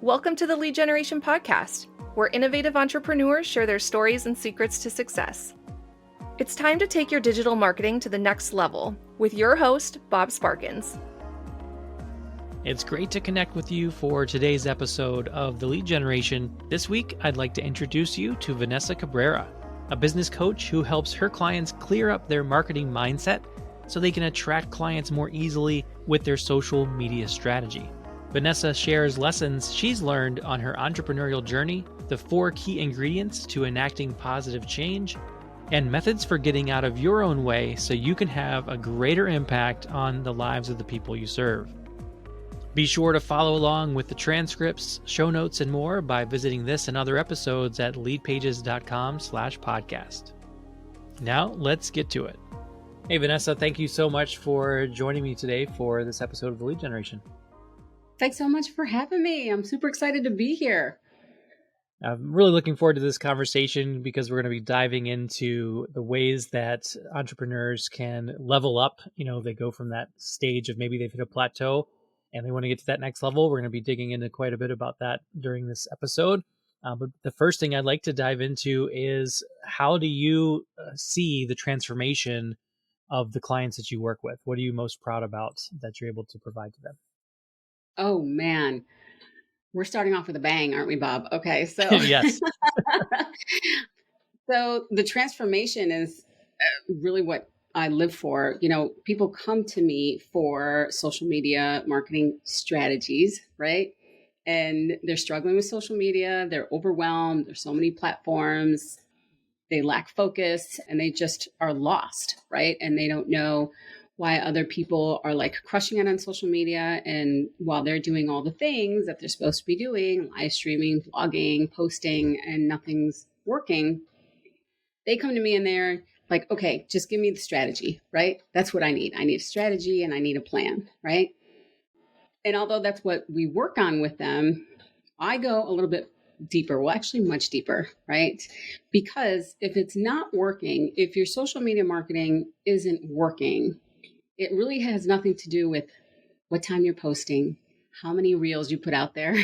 Welcome to the Lead Generation Podcast, where innovative entrepreneurs share their stories and secrets to success. It's time to take your digital marketing to the next level with your host, Bob Sparkins. It's great to connect with you for today's episode of The Lead Generation. This week, I'd like to introduce you to Vanessa Cabrera, a business coach who helps her clients clear up their marketing mindset so they can attract clients more easily with their social media strategy. Vanessa shares lessons she's learned on her entrepreneurial journey, the 4 key ingredients to enacting positive change, and methods for getting out of your own way so you can have a greater impact on the lives of the people you serve. Be sure to follow along with the transcripts, show notes, and more by visiting this and other episodes at leadpages.com/podcast. Now, let's get to it. Hey, Vanessa, thank you so much for joining me today for this episode of The Lead Generation. Thanks so much for having me. I'm super excited to be here. I'm really looking forward to this conversation because we're going to be diving into the ways that entrepreneurs can level up. They go from that stage of maybe they've hit a plateau and they want to get to that next level. We're going to be digging into quite a bit about that during this episode. But the first thing I'd like to dive into is how do you see the transformation of the clients that you work with? What are you most proud about that you're able to provide to them? Oh, man. We're starting off with a bang, aren't we, Bob? Okay, so Yes. So the transformation is really what I live for. People come to me for social media marketing strategies, right? And they're struggling with social media. They're overwhelmed. There's so many platforms. They lack focus and they just are lost, right? And they don't know why other people are like crushing it on social media. And while they're doing all the things that they're supposed to be doing, live streaming, vlogging, posting, and nothing's working, they come to me and they're like, okay, just give me the strategy, right? That's what I need. I need a strategy and I need a plan, right? And although that's what we work on with them, I go a little bit deeper, well, actually much deeper, right? Because if it's not working, if your social media marketing isn't working, it really has nothing to do with what time you're posting, how many reels you put out there.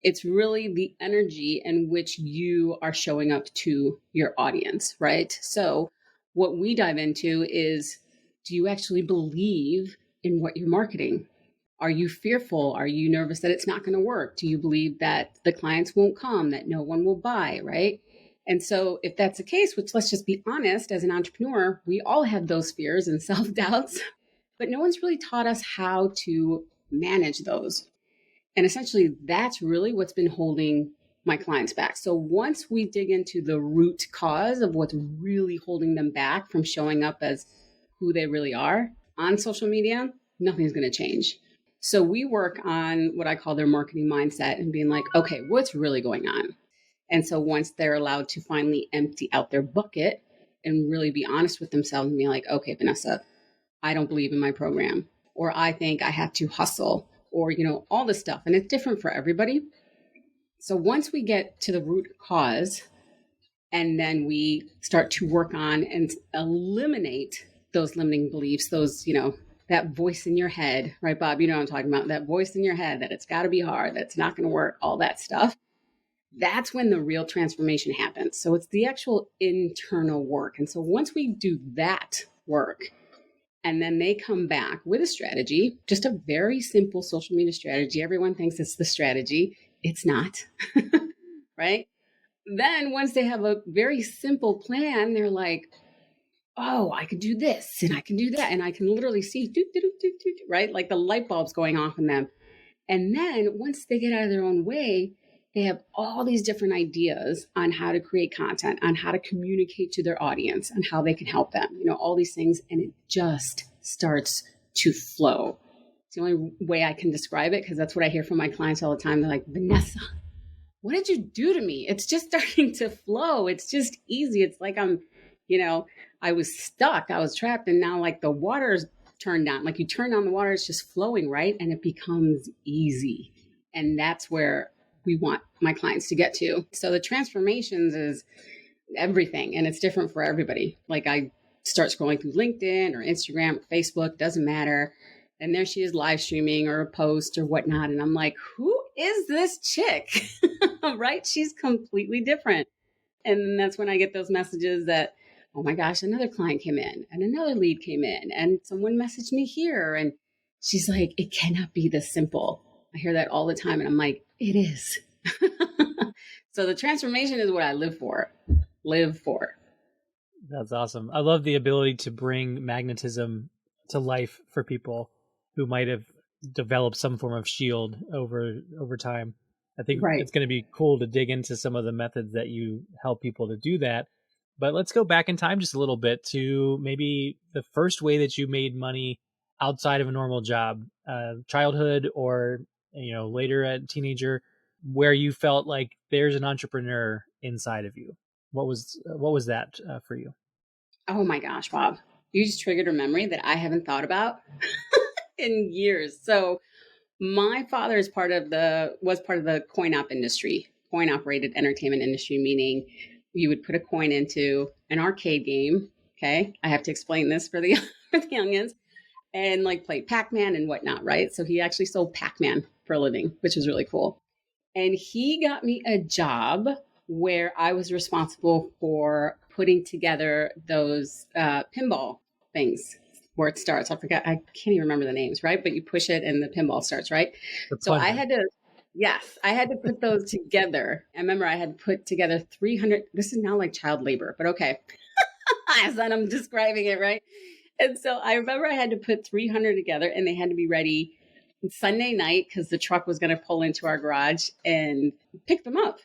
It's really the energy in which you are showing up to your audience, right? So what we dive into is, do you actually believe in what you're marketing? Are you fearful? Are you nervous that it's not going to work? Do you believe that the clients won't come, that no one will buy, right? And so if that's the case, which let's just be honest, as an entrepreneur, we all have those fears and self-doubts, but no one's really taught us how to manage those. And essentially, that's really what's been holding my clients back. So once we dig into the root cause of what's really holding them back from showing up as who they really are on social media, nothing's going to change. So we work on what I call their marketing mindset and being like, okay, what's really going on? And so once they're allowed to finally empty out their bucket and really be honest with themselves and be like, okay, Vanessa, I don't believe in my program, or I think I have to hustle, or, all this stuff. And it's different for everybody. So once we get to the root cause, and then we start to work on and eliminate those limiting beliefs, those, that voice in your head, right, Bob? You know what I'm talking about, that voice in your head, that it's got to be hard, that it's not going to work, all that stuff. That's when the real transformation happens. So it's the actual internal work. And so once we do that work, and then they come back with a strategy, just a very simple social media strategy. Everyone thinks it's the strategy. It's not, right? Then once they have a very simple plan, they're like, oh, I could do this and I can do that. And I can literally see, right? Like the light bulbs going off in them. And then once they get out of their own way, they have all these different ideas on how to create content, on how to communicate to their audience, and how they can help them, all these things. And it just starts to flow. It's the only way I can describe it, because that's what I hear from my clients all the time. They're like, Vanessa, what did you do to me? It's just starting to flow. It's just easy. It's like I was stuck. I was trapped. And now like the water's turned on. Like you turn on the water, it's just flowing, right? And it becomes easy. And that's where we want my clients to get to. So the transformations is everything, and it's different for everybody. Like I start scrolling through LinkedIn or Instagram or Facebook, doesn't matter. And there she is live streaming or a post or whatnot. And I'm like, who is this chick? Right? She's completely different. And then that's when I get those messages that, oh my gosh, another client came in and another lead came in and someone messaged me here. And she's like, it cannot be this simple. I hear that all the time. And I'm like, it is. So the transformation is what I live for. Live for. That's awesome. I love the ability to bring magnetism to life for people who might have developed some form of shield over time. I think Right. it's going to be cool to dig into some of the methods that you help people to do that. But let's go back in time just a little bit to maybe the first way that you made money outside of a normal job, childhood or later a teenager, where you felt like there's an entrepreneur inside of you. What was that for you? Oh my gosh, Bob, you just triggered a memory that I haven't thought about in years. So my father was part of the coin op industry, coin operated entertainment industry, meaning you would put a coin into an arcade game. Okay. I have to explain this for the, for the youngins, and like play Pac-Man and whatnot. Right. So he actually sold Pac-Man for a living, which was really cool. And he got me a job where I was responsible for putting together those pinball things where it starts. I can't even remember the names, right? But you push it and the pinball starts, right? So I had to put those together. I remember I had put together 300. This is now like child labor, but okay. As I'm describing it, right? And so I remember I had to put 300 together and they had to be ready Sunday night because the truck was going to pull into our garage and pick them up.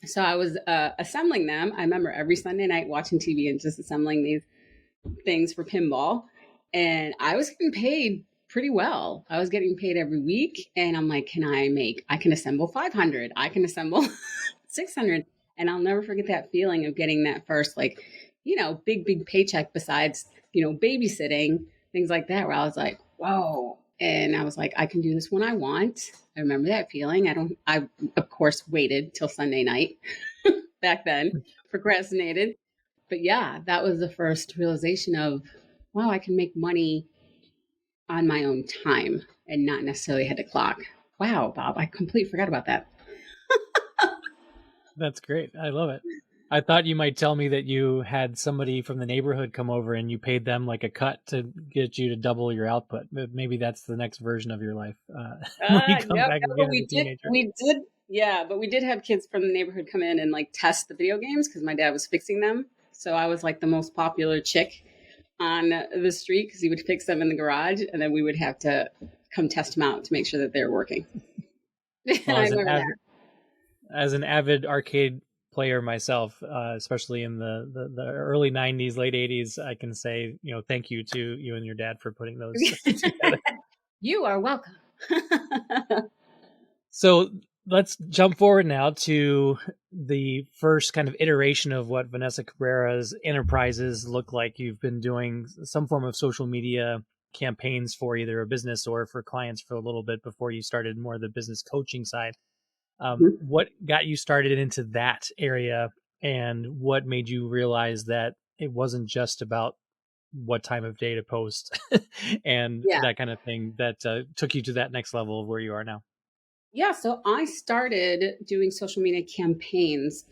So I was assembling them. I remember every Sunday night watching TV and just assembling these things for pinball. And I was getting paid pretty well. I was getting paid every week. And I'm like, I can assemble 500. I can assemble 600. And I'll never forget that feeling of getting that first, like, big paycheck besides, babysitting, things like that, where I was like, whoa. And I was like, I can do this when I want. I remember that feeling. I of course waited till Sunday night back then, procrastinated. But yeah, that was the first realization of, wow, I can make money on my own time and not necessarily had to clock. Wow, Bob, I completely forgot about that. That's great. I love it. I thought you might tell me that you had somebody from the neighborhood come over and you paid them like a cut to get you to double your output. But maybe that's the next version of your life. When you come back again as a teenager. But we did have kids from the neighborhood come in and like test the video games because my dad was fixing them. So I was like the most popular chick on the street because he would fix them in the garage and then we would have to come test them out to make sure that they're working. Well, as an avid arcade player myself, especially in the early 90s, late 80s, I can say, thank you to you and your dad for putting those together. You are welcome. So let's jump forward now to the first kind of iteration of what Vanessa Cabrera's enterprises look like. You've been doing some form of social media campaigns for either a business or for clients for a little bit before you started more of the business coaching side. What got you started into that area, and what made you realize that it wasn't just about what time of day to post and that kind of thing that took you to that next level of where you are now? Yeah, so I started doing social media campaigns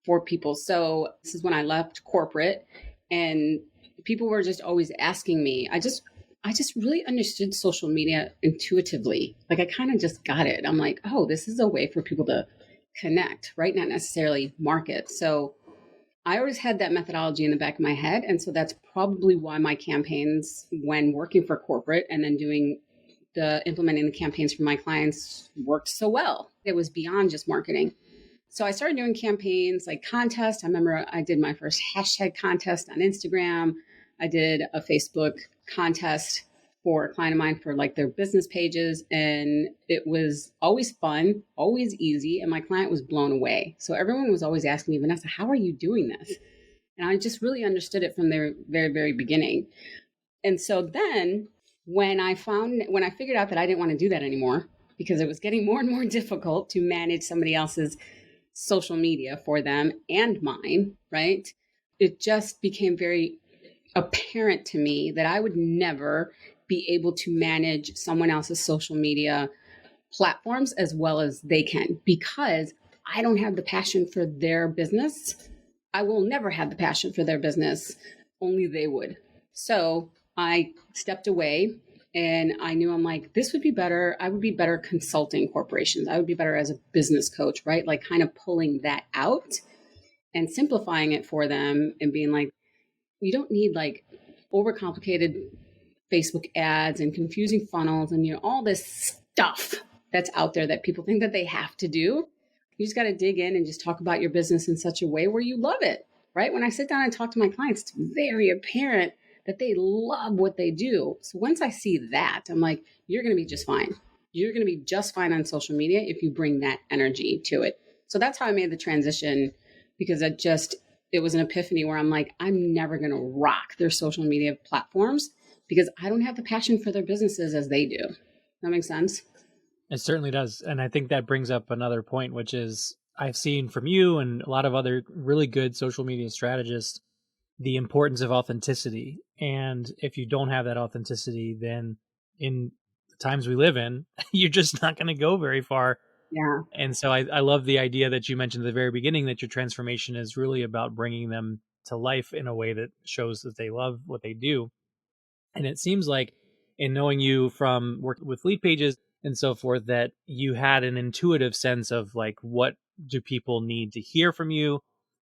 for people. So this is when I left corporate and people were just always asking me. I just really understood social media intuitively. Like I kind of just got it. I'm like, oh, this is a way for people to connect, right? Not necessarily market. So I always had that methodology in the back of my head. And so that's probably why my campaigns when working for corporate and then implementing the campaigns for my clients worked so well. It was beyond just marketing. So I started doing campaigns like contests. I remember I did my first hashtag contest on Instagram. I did a Facebook contest for a client of mine for like their business pages. And it was always fun, always easy. And my client was blown away. So everyone was always asking me, Vanessa, how are you doing this? And I just really understood it from the very, very beginning. And so then when I figured out that I didn't want to do that anymore because it was getting more and more difficult to manage somebody else's social media for them and mine, right? It just became very apparent to me that I would never be able to manage someone else's social media platforms as well as they can, because I don't have the passion for their business. I will never have the passion for their business. Only they would. So I stepped away and I knew, I'm like, this would be better. I would be better consulting corporations. I would be better as a business coach, right? Like kind of pulling that out and simplifying it for them and being like, you don't need like overcomplicated Facebook ads and confusing funnels and, all this stuff that's out there that people think that they have to do. You just got to dig in and just talk about your business in such a way where you love it, right? When I sit down and talk to my clients, it's very apparent that they love what they do. So once I see that, I'm like, you're going to be just fine. You're going to be just fine on social media if you bring that energy to it. So that's how I made the transition, because it was an epiphany where I'm like, I'm never going to rock their social media platforms because I don't have the passion for their businesses as they do. That makes sense? It certainly does. And I think that brings up another point, which is I've seen from you and a lot of other really good social media strategists, the importance of authenticity. And if you don't have that authenticity, then in the times we live in, you're just not going to go very far. Yeah. And so I love the idea that you mentioned at the very beginning, that your transformation is really about bringing them to life in a way that shows that they love what they do. And it seems like, in knowing you from working with Leadpages and so forth, that you had an intuitive sense of like, what do people need to hear from you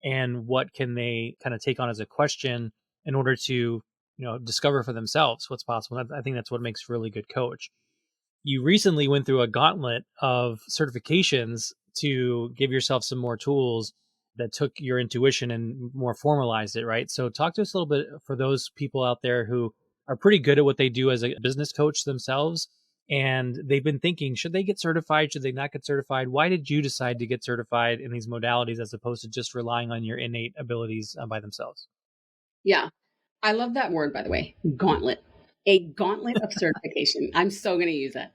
and what can they kind of take on as a question in order to, discover for themselves what's possible. I think that's what makes a really good coach. You recently went through a gauntlet of certifications to give yourself some more tools that took your intuition and more formalized it, right? So talk to us a little bit for those people out there who are pretty good at what they do as a business coach themselves. And they've been thinking, should they get certified? Should they not get certified? Why did you decide to get certified in these modalities as opposed to just relying on your innate abilities by themselves? Yeah. I love that word, by the way, gauntlet. A gauntlet of certification. I'm so going to use it.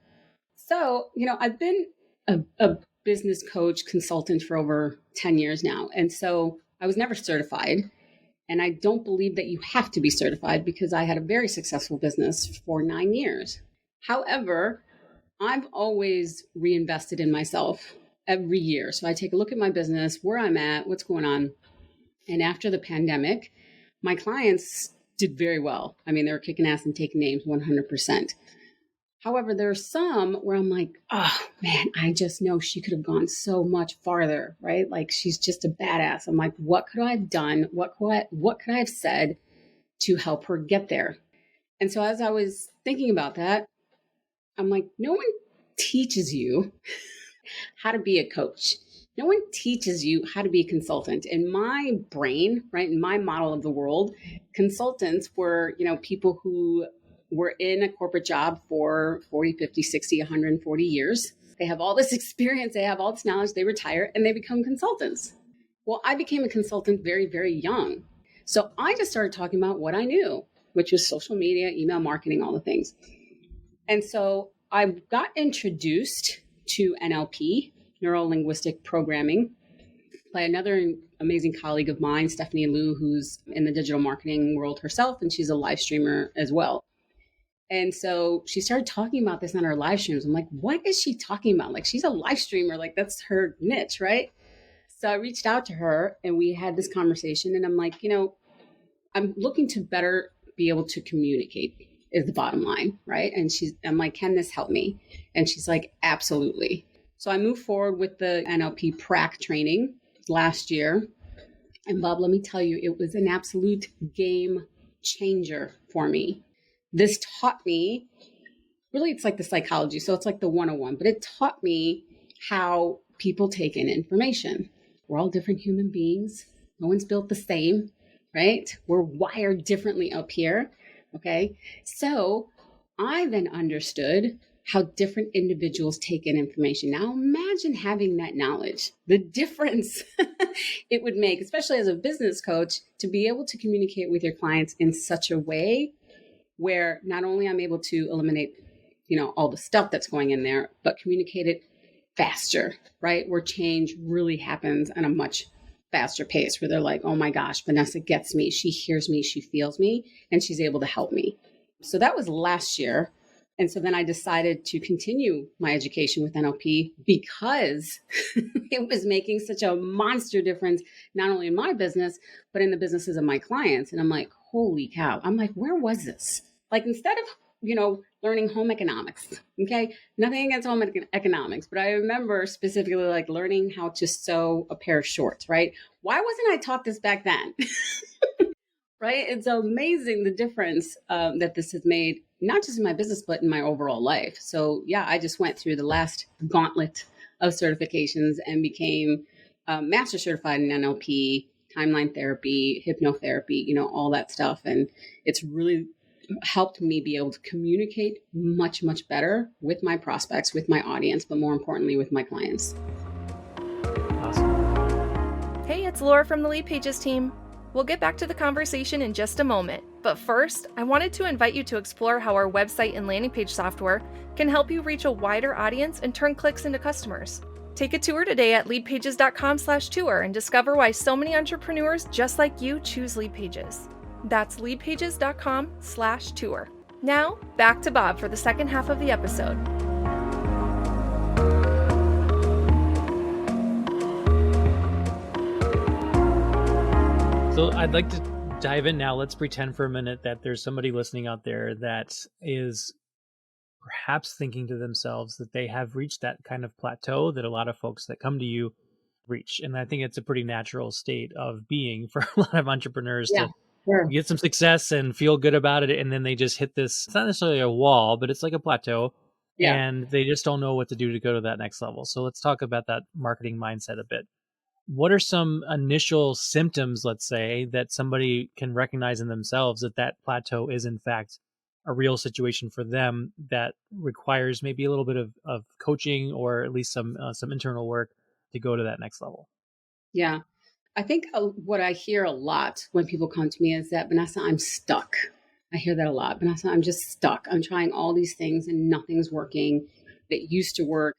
So, I've been a business coach consultant for over 10 years now. And so I was never certified. And I don't believe that you have to be certified because I had a very successful business for 9 years. However, I've always reinvested in myself every year. So I take a look at my business, where I'm at, what's going on. And after the pandemic, my clients did very well. I mean, they were kicking ass and taking names 100%. However, there are some where I'm like, oh man, I just know she could have gone so much farther, right? Like she's just a badass. I'm like, what could I have done? What could I have said to help her get there? And so as I was thinking about that, I'm like, no one teaches you how to be a coach. No one teaches you how to be a consultant. In my brain, right, in my model of the world, consultants were, people who were in a corporate job for 40, 50, 60, 140 years. They have all this experience, they have all this knowledge, they retire and they become consultants. Well, I became a consultant very, very young. So I just started talking about what I knew, which was social media, email marketing, all the things. And so I got introduced to NLP, neuro-linguistic programming, by another amazing colleague of mine, Stephanie Liu, who's in the digital marketing world herself, and she's a live streamer as well. And so she started talking about this on her live streams. I'm like, what is she talking about? Like, she's a live streamer. Like, that's her niche, right? So I reached out to her and we had this conversation. And I'm like, I'm looking to better be able to communicate is the bottom line, right? And I'm like, can this help me? And she's like, absolutely. So I moved forward with the NLP prac training last year. And Bob, let me tell you, it was an absolute game changer for me. This taught me, really, it's like the psychology. So it's like the 101, but it taught me how people take in information. We're all different human beings. No one's built the same, right? We're wired differently up here. Okay. So I then understood how different individuals take in information. Now imagine having that knowledge, the difference it would make, especially as a business coach, to be able to communicate with your clients in such a way where not only I'm able to eliminate, all the stuff that's going in there, but communicate it faster, right? Where change really happens at a much faster pace, where they're like, oh my gosh, Vanessa gets me. She hears me, she feels me, and she's able to help me. So that was last year. And so then I decided to continue my education with NLP because it was making such a monster difference, not only in my business, but in the businesses of my clients. And I'm like, holy cow. I'm like, where was this? Like, instead of, learning home economics, okay, nothing against home economics, but I remember specifically like learning how to sew a pair of shorts, right? Why wasn't I taught this back then? Right? It's amazing the difference that this has made, not just in my business, but in my overall life. So yeah, I just went through the last gauntlet of certifications and became master certified in NLP, timeline therapy, hypnotherapy, all that stuff. And it's really helped me be able to communicate much, much better with my prospects, with my audience, but more importantly, with my clients. Awesome. Hey, it's Laura from the Leadpages team. We'll get back to the conversation in just a moment, but first, I wanted to invite you to explore how our website and landing page software can help you reach a wider audience and turn clicks into customers. Take a tour today at leadpages.com/tour and discover why so many entrepreneurs just like you choose Leadpages. That's leadpages.com/tour. Now, back to Bob for the second half of the episode. So I'd like to dive in now. Let's pretend for a minute that there's somebody listening out there that is perhaps thinking to themselves that they have reached that kind of plateau that a lot of folks that come to you reach. And I think it's a pretty natural state of being for a lot of entrepreneurs to get some success and feel good about it. And then they just hit this, it's not necessarily a wall, but it's like a plateau. Yeah. And they just don't know what to do to go to that next level. So let's talk about that marketing mindset a bit. What are some initial symptoms, let's say, that somebody can recognize in themselves that plateau is in fact a real situation for them that requires maybe a little bit of coaching or at least some internal work to go to that next level? Yeah. I think what I hear a lot when people come to me is that, Vanessa, I'm stuck. I hear that a lot. Vanessa, I'm just stuck. I'm trying all these things and nothing's working that used to work.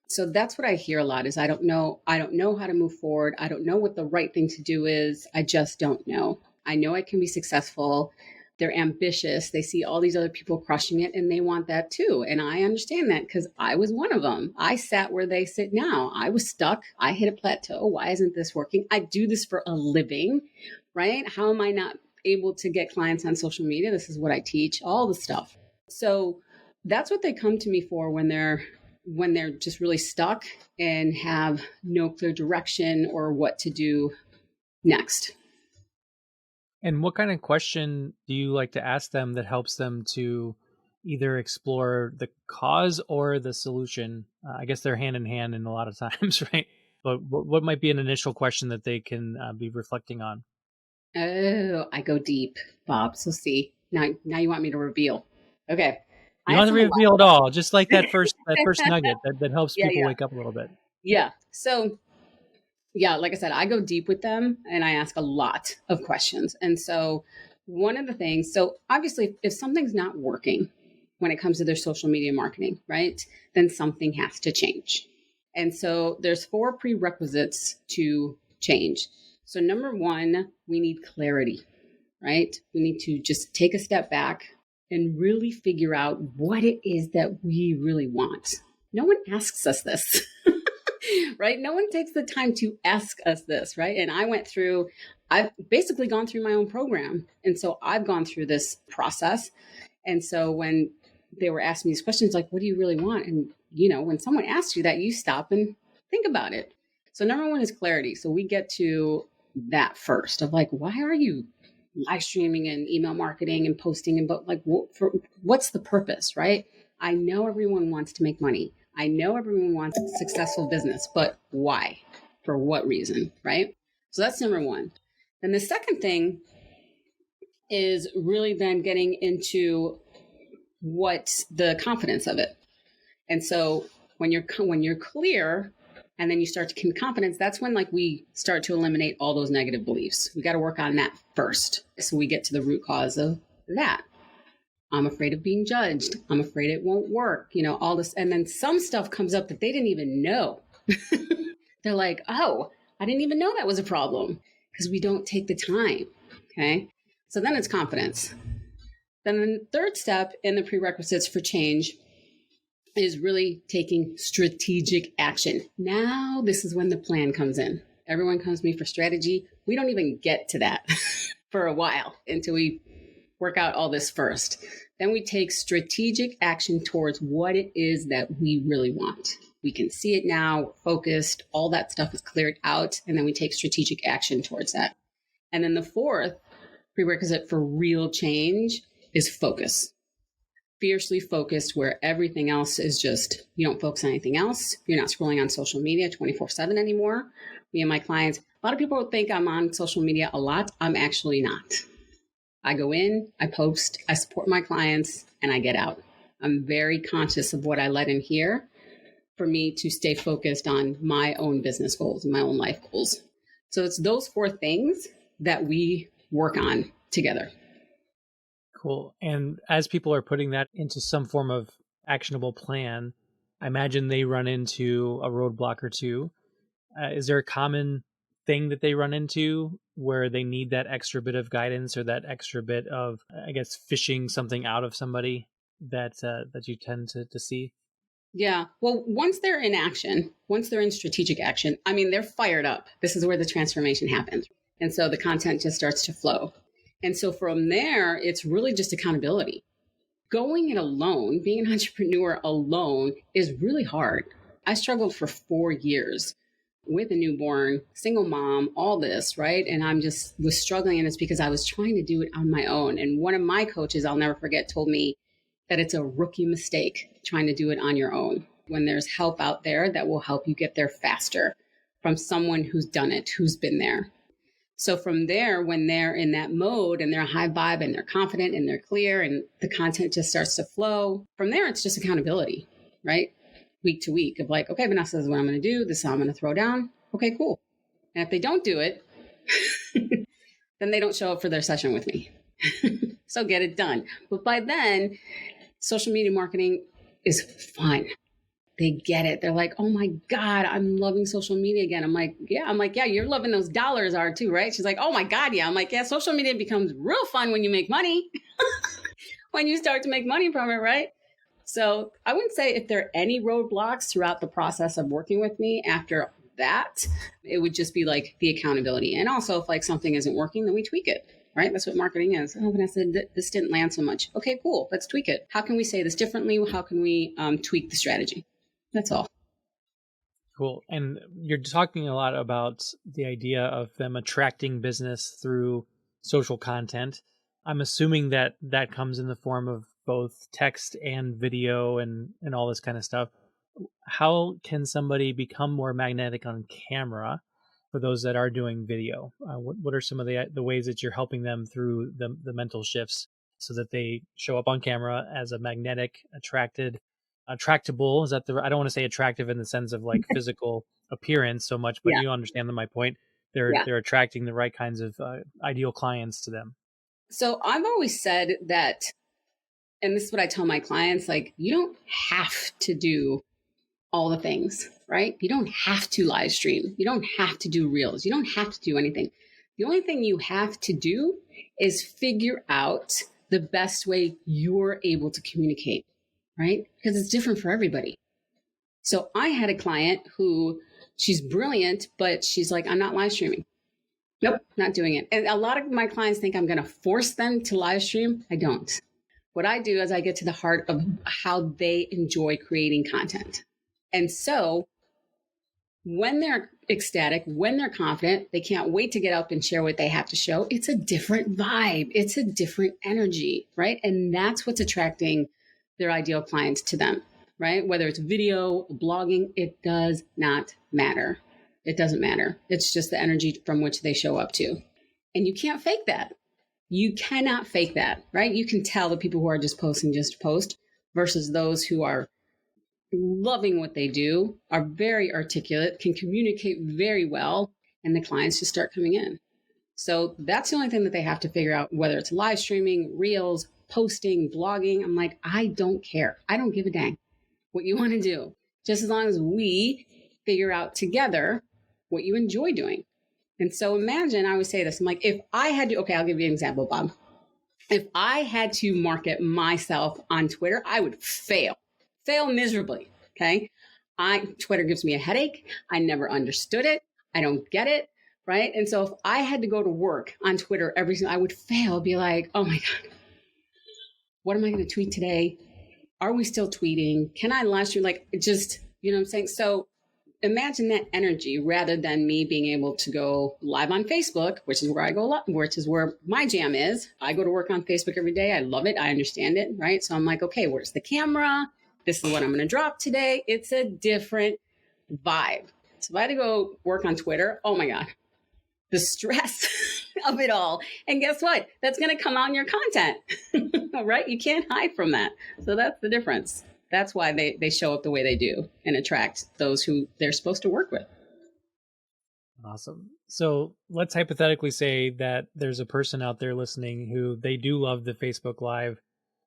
So that's what I hear a lot is I don't know how to move forward. I don't know what the right thing to do is. I just don't know. I know I can be successful. They're ambitious. They see all these other people crushing it and they want that too. And I understand that because I was one of them. I sat where they sit now. I was stuck. I hit a plateau. Why isn't this working? I do this for a living, right? How am I not able to get clients on social media? This is what I teach, all the stuff. So that's what they come to me for when they're just really stuck and have no clear direction or what to do next. And what kind of question do you like to ask them that helps them to either explore the cause or the solution? I guess they're hand in hand in a lot of times, right? But what might be an initial question that they can be reflecting on? Oh, I go deep, Bob. So see, now you want me to reveal. Okay. You don't have to reveal it all, just like that first nugget that helps people wake up a little bit. Yeah. So yeah, like I said, I go deep with them and I ask a lot of questions. And so one of the things, so obviously if something's not working when it comes to their social media marketing, right, then something has to change. And so there's 4 prerequisites to change. So number 1, we need clarity, right? We need to just take a step back and really figure out what it is that we really want. No one asks us this, right? No one takes the time to ask us this, right? And I've basically gone through my own program. And so I've gone through this process. And so when they were asking me these questions, like, what do you really want? And, when someone asks you that, you stop and think about it. So number 1 is clarity. So we get to that first of like, why are you live streaming and email marketing and posting and what's the purpose, right? I know everyone wants to make money. I know everyone wants a successful business, but why? For what reason, right? So that's number 1. Then the second thing is really then getting into what's the confidence of it. And so when you're clear and then you start to gain confidence, that's when we start to eliminate all those negative beliefs. We got to work on that first. So we get to the root cause of that. I'm afraid of being judged. I'm afraid it won't work, all this. And then some stuff comes up that they didn't even know. They're like, oh, I didn't even know that was a problem because we don't take the time. Okay. So then it's confidence. Then the third step in the prerequisites for change is really taking strategic action. Now, this is when the plan comes in. Everyone comes to me for strategy. We don't even get to that for a while until we work out all this first. Then we take strategic action towards what it is that we really want. We can see it now, focused, all that stuff is cleared out, and then we take strategic action towards that. And then the fourth prerequisite for real change is focus. Fiercely focused, where everything else is just, you don't focus on anything else. You're not scrolling on social media 24/7 anymore. Me and my clients, a lot of people think I'm on social media a lot. I'm actually not. I go in, I post, I support my clients, and I get out. I'm very conscious of what I let in here for me to stay focused on my own business goals and my own life goals. So it's those four things that we work on together. Cool. And as people are putting that into some form of actionable plan, I imagine they run into a roadblock or two. Is there a common thing that they run into where they need that extra bit of guidance or that extra bit of, I guess, fishing something out of somebody that you tend to see? Yeah. Well, once they're in action, once they're in strategic action, I mean, they're fired up. This is where the transformation happens. And so the content just starts to flow. And so from there, it's really just accountability. Going it alone, being an entrepreneur alone is really hard. I struggled for 4 years with a newborn, single mom, all this, right? And I'm just was struggling. And it's because I was trying to do it on my own. And one of my coaches, I'll never forget, told me that it's a rookie mistake trying to do it on your own when there's help out there that will help you get there faster from someone who's done it, who's been there. So from there, when they're in that mode and they're high vibe and they're confident and they're clear and the content just starts to flow, from there, it's just accountability, right? Week to week of like, okay, Vanessa, this is what I'm going to do. This is how I'm going to throw down. Okay, cool. And if they don't do it, then they don't show up for their session with me. So get it done. But by then, social media marketing is fun. They get it. They're like, oh my God, I'm loving social media again. I'm like, yeah, you're loving those dollars are too, right? She's like, oh my God, yeah. I'm like, yeah, social media becomes real fun when you make money, when you start to make money from it, right? So I wouldn't say if there are any roadblocks throughout the process of working with me after that, it would just be like the accountability. And also if like something isn't working, then we tweak it. Right? That's what marketing is. Oh, Vanessa, this didn't land so much. Okay, cool. Let's tweak it. How can we say this differently? How can we tweak the strategy? That's all. Cool. And you're talking a lot about the idea of them attracting business through social content. I'm assuming that that comes in the form of both text and video and all this kind of stuff. How can somebody become more magnetic on camera for those that are doing video? What are some of the ways that you're helping them through the mental shifts so that they show up on camera as a magnetic, attractable? Is that I don't want to say attractive in the sense of like physical appearance so much, but Yeah. you understand my point. They're attracting the right kinds of ideal clients to them. So I've always said that, and this is what I tell my clients, like, you don't have to do all the things, right? You don't have to live stream. You don't have to do reels. You don't have to do anything. The only thing you have to do is figure out the best way you're able to communicate, right? Because it's different for everybody. So I had a client who she's brilliant, but she's like, I'm not live streaming. Nope, not doing it. And a lot of my clients think I'm going to force them to live stream. I don't. What I do is I get to the heart of how they enjoy creating content. And so when they're ecstatic, when they're confident, they can't wait to get up and share what they have to show. It's a different vibe. It's a different energy, right? And that's what's attracting their ideal clients to them, right? Whether it's video, blogging, it does not matter. It doesn't matter. It's just the energy from which they show up to. And you can't fake that. You cannot fake that, right? You can tell the people who are just posting just to post versus those who are loving what they do, are very articulate, can communicate very well, and the clients just start coming in. So that's the only thing that they have to figure out, whether it's live streaming, reels, posting, blogging. I'm like, I don't care. I don't give a dang what you want to do. Just as long as we figure out together what you enjoy doing. And so imagine, I always say this, I'm like, if I had to, okay, I'll give you an example, Bob. If I had to market myself on Twitter, I would fail miserably. Okay. Twitter gives me a headache. I never understood it. I don't get it. Right. And so if I had to go to work on Twitter I would fail, be like, oh my God, what am I going to tweet today? Are we still tweeting? Can I live stream? Like, just, you know what I'm saying? So imagine that energy rather than me being able to go live on Facebook, which is where I go live, which is where my jam is. I go to work on Facebook every day. I love it. I understand it. Right. So I'm like, okay, where's the camera? This is what I'm going to drop today. It's a different vibe. So if I had to go work on Twitter, oh my God, the stress of it all. And guess what? That's going to come out in your content, right? You can't hide from that. So that's the difference. That's why they show up the way they do and attract those who they're supposed to work with. Awesome. So let's hypothetically say that there's a person out there listening who they do love the Facebook Live.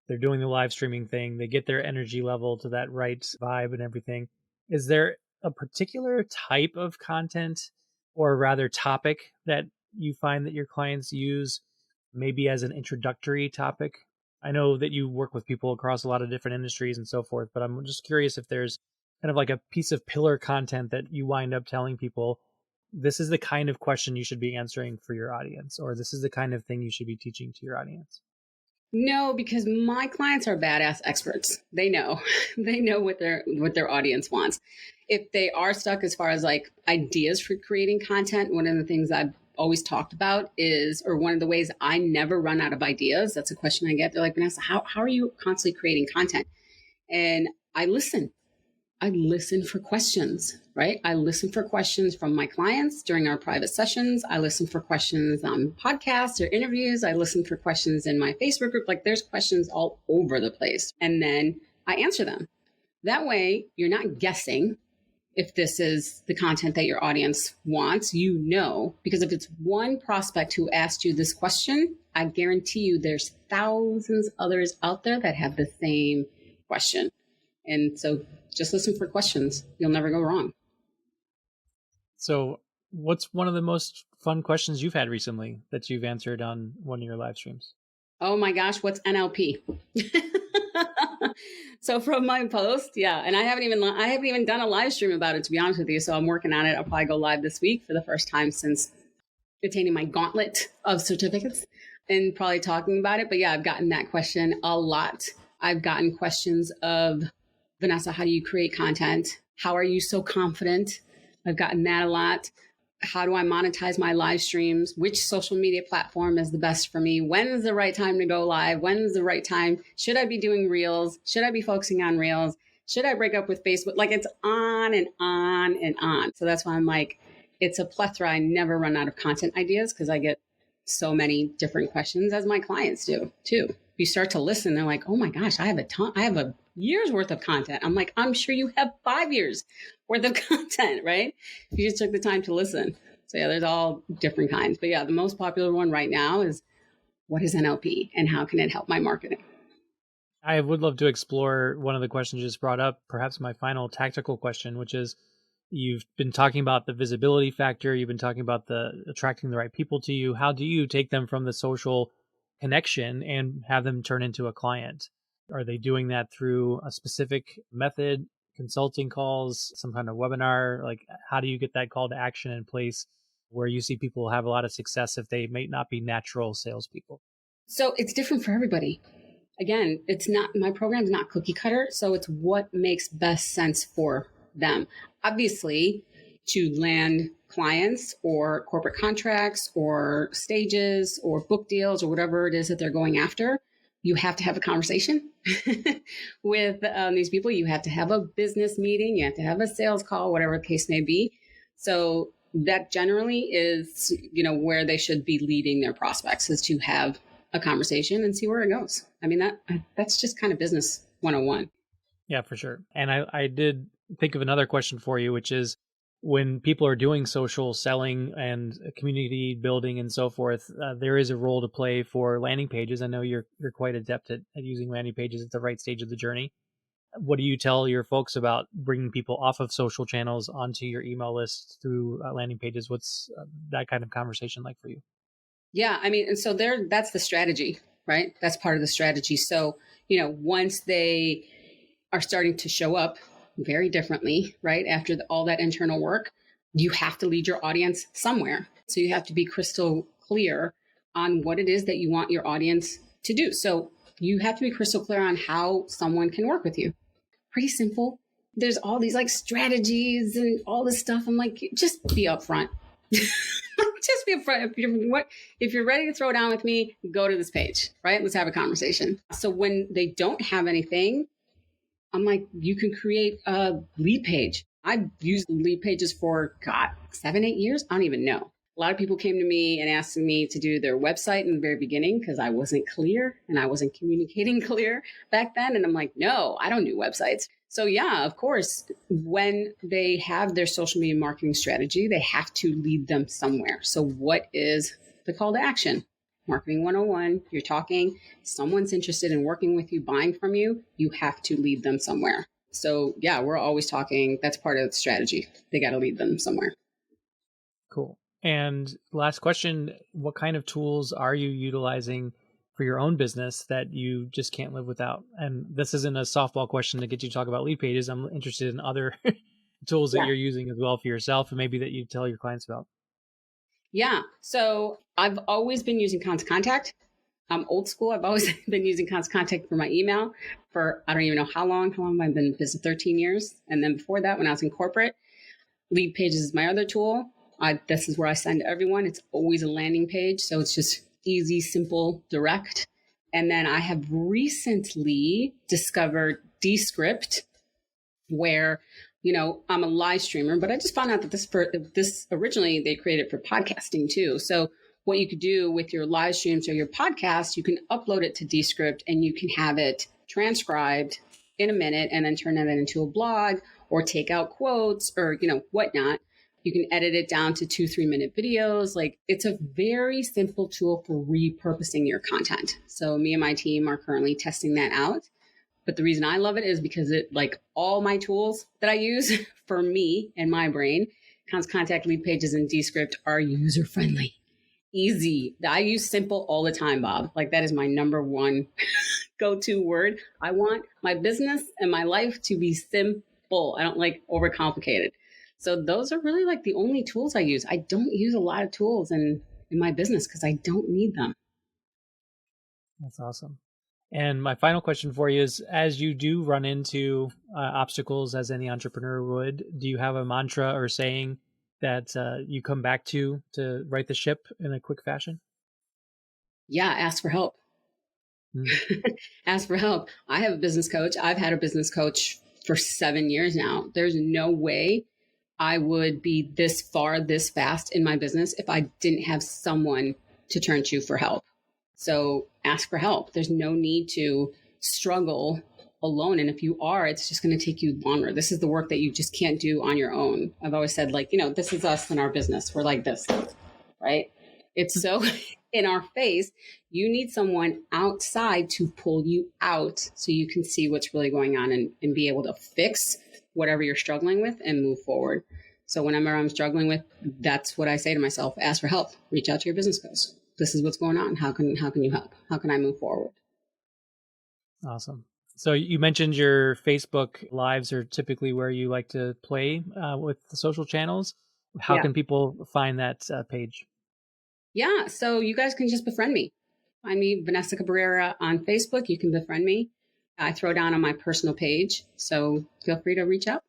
They're doing the live streaming thing. They get their energy level to that right vibe and everything. Is there a particular type of content or rather topic that you find that your clients use maybe as an introductory topic? I know that you work with people across a lot of different industries and so forth, but I'm just curious if there's kind of like a piece of pillar content that you wind up telling people, this is the kind of question you should be answering for your audience, or this is the kind of thing you should be teaching to your audience. No, because my clients are badass experts. They know, they know what their audience wants. If they are stuck as far as like ideas for creating content, one of the things I've always talked about is, or one of the ways I never run out of ideas. That's a question I get. They're like, Vanessa, how are you constantly creating content? And I listen for questions, right? I listen for questions from my clients during our private sessions. I listen for questions on podcasts or interviews. I listen for questions in my Facebook group. Like, there's questions all over the place. And then I answer them. That way you're not guessing if this is the content that your audience wants, you know, because if it's one prospect who asked you this question, I guarantee you there's thousands others out there that have the same question. And so just listen for questions. You'll never go wrong. So what's one of the most fun questions you've had recently that you've answered on one of your live streams? Oh my gosh, what's NLP? So from my post, yeah, and I haven't even done a live stream about it, to be honest with you. So I'm working on it. I'll probably go live this week for the first time since attaining my gauntlet of certificates and probably talking about it. But yeah, I've gotten that question a lot. I've gotten questions of, Vanessa, how do you create content? How are you so confident? I've gotten that a lot. How do I monetize my live streams? Which social media platform is the best for me? When's the right time to go live? When's the right time? Should I be doing reels? Should I be focusing on reels? Should I break up with Facebook? Like, it's on and on and on. So that's why I'm like, it's a plethora. I never run out of content ideas because I get so many different questions, as my clients do too. If you start to listen, they're like, oh my gosh, I have a year's worth of content. I'm like, I'm sure you have 5 years worth of content, right? If you just took the time to listen. So yeah, there's all different kinds. But yeah, the most popular one right now is, what is NLP and how can it help my marketing? I would love to explore one of the questions you just brought up, perhaps my final tactical question, which is, you've been talking about the visibility factor. You've been talking about the attracting the right people to you. How do you take them from the social connection and have them turn into a client? Are they doing that through a specific method, consulting calls, some kind of webinar? Like, how do you get that call to action in place where you see people have a lot of success if they may not be natural salespeople? So it's different for everybody. Again, it's not, my program's not cookie cutter. So it's what makes best sense for them. Obviously, to land clients or corporate contracts or stages or book deals or whatever it is that they're going after, you have to have a conversation with these people. You have to have a business meeting. You have to have a sales call, whatever the case may be. So that generally is, where they should be leading their prospects, is to have a conversation and see where it goes. I mean, that's just kind of business 101. Yeah, for sure. And I did think of another question for you, which is, when people are doing social selling and community building and so forth, there is a role to play for landing pages. I know you're quite adept at using landing pages at the right stage of the journey. What do you tell your folks about bringing people off of social channels onto your email list through landing pages? What's that kind of conversation like for you? Yeah, I mean, and so that's the strategy. right? That's part of the strategy. So, once they are starting to show up very differently, right? After all that internal work, you have to lead your audience somewhere. So you have to be crystal clear on what it is that you want your audience to do. So you have to be crystal clear on how someone can work with you. Pretty simple. There's all these like strategies and all this stuff. I'm like, just be upfront. Just be upfront. If you're ready to throw down with me, go to this page, right? Let's have a conversation. So when they don't have anything, I'm like, you can create a lead page. I've used Leadpages for, 7-8 years. I don't even know. A lot of people came to me and asked me to do their website in the very beginning because I wasn't clear and I wasn't communicating clear back then. And I'm like, no, I don't do websites. So yeah, of course, when they have their social media marketing strategy, they have to lead them somewhere. So what is the call to action? Marketing 101, you're talking, someone's interested in working with you, buying from you, you have to lead them somewhere. So yeah, we're always talking. That's part of the strategy. They got to lead them somewhere. Cool. And last question, what kind of tools are you utilizing for your own business that you just can't live without? And this isn't a softball question to get you to talk about Leadpages. I'm interested in other tools that you're using as well for yourself and maybe that you tell your clients about. Yeah. So I've always been using Constant Contact. I'm old school. I've always been using Constant Contact for my email for, I don't even know how long. I've been in business 13 years. And then before that, when I was in corporate, Leadpages is my other tool. This is where I send everyone. It's always a landing page. So it's just easy, simple, direct. And then I have recently discovered Descript, where, I'm a live streamer, but I just found out that this originally they created for podcasting too. So what you could do with your live streams or your podcast, you can upload it to Descript and you can have it transcribed in a minute and then turn that into a blog or take out quotes or, whatnot. You can edit it down to 2-3 minute videos. Like, it's a very simple tool for repurposing your content. So me and my team are currently testing that out. But the reason I love it is because all my tools that I use for me and my brain, Constant Contact, Leadpages, and Descript are user-friendly, easy. I use simple all the time, Bob. Like, that is my number one go-to word. I want my business and my life to be simple. I don't like overcomplicated. So those are really like the only tools I use. I don't use a lot of tools in my business because I don't need them. That's awesome. And my final question for you is, as you do run into obstacles as any entrepreneur would, do you have a mantra or saying that you come back to right the ship in a quick fashion? Yeah, ask for help. Ask for help. I have a business coach. I've had a business coach for 7 years now. There's no way I would be this far, this fast in my business if I didn't have someone to turn to for help. So ask for help. There's no need to struggle alone. And if you are, it's just going to take you longer. This is the work that you just can't do on your own. I've always said, this is us in our business. We're like this, right? It's so in our face. You need someone outside to pull you out so you can see what's really going on and be able to fix whatever you're struggling with and move forward. So whenever I'm struggling with, that's what I say to myself, ask for help, reach out to your business coach. This is what's going on. How can you help? How can I move forward? Awesome. So you mentioned your Facebook lives are typically where you like to play with the social channels. How can people find that page? Yeah. So you guys can just befriend me. Find me, Vanessa Cabrera, on Facebook. You can befriend me. I throw down on my personal page. So feel free to reach out.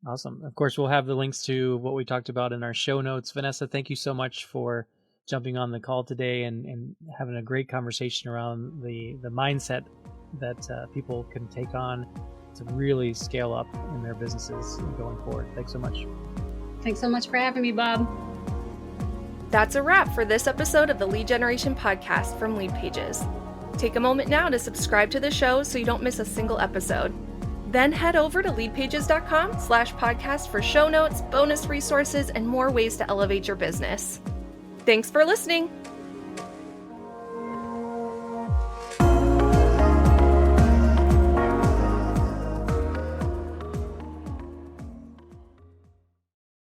Awesome. Of course, we'll have the links to what we talked about in our show notes. Vanessa, thank you so much for jumping on the call today and having a great conversation around the mindset that people can take on to really scale up in their businesses going forward. Thanks so much. Thanks so much for having me, Bob. That's a wrap for this episode of the Lead Generation Podcast from Leadpages. Take a moment now to subscribe to the show so you don't miss a single episode. Then head over to leadpages.com/podcast for show notes, bonus resources, and more ways to elevate your business. Thanks for listening.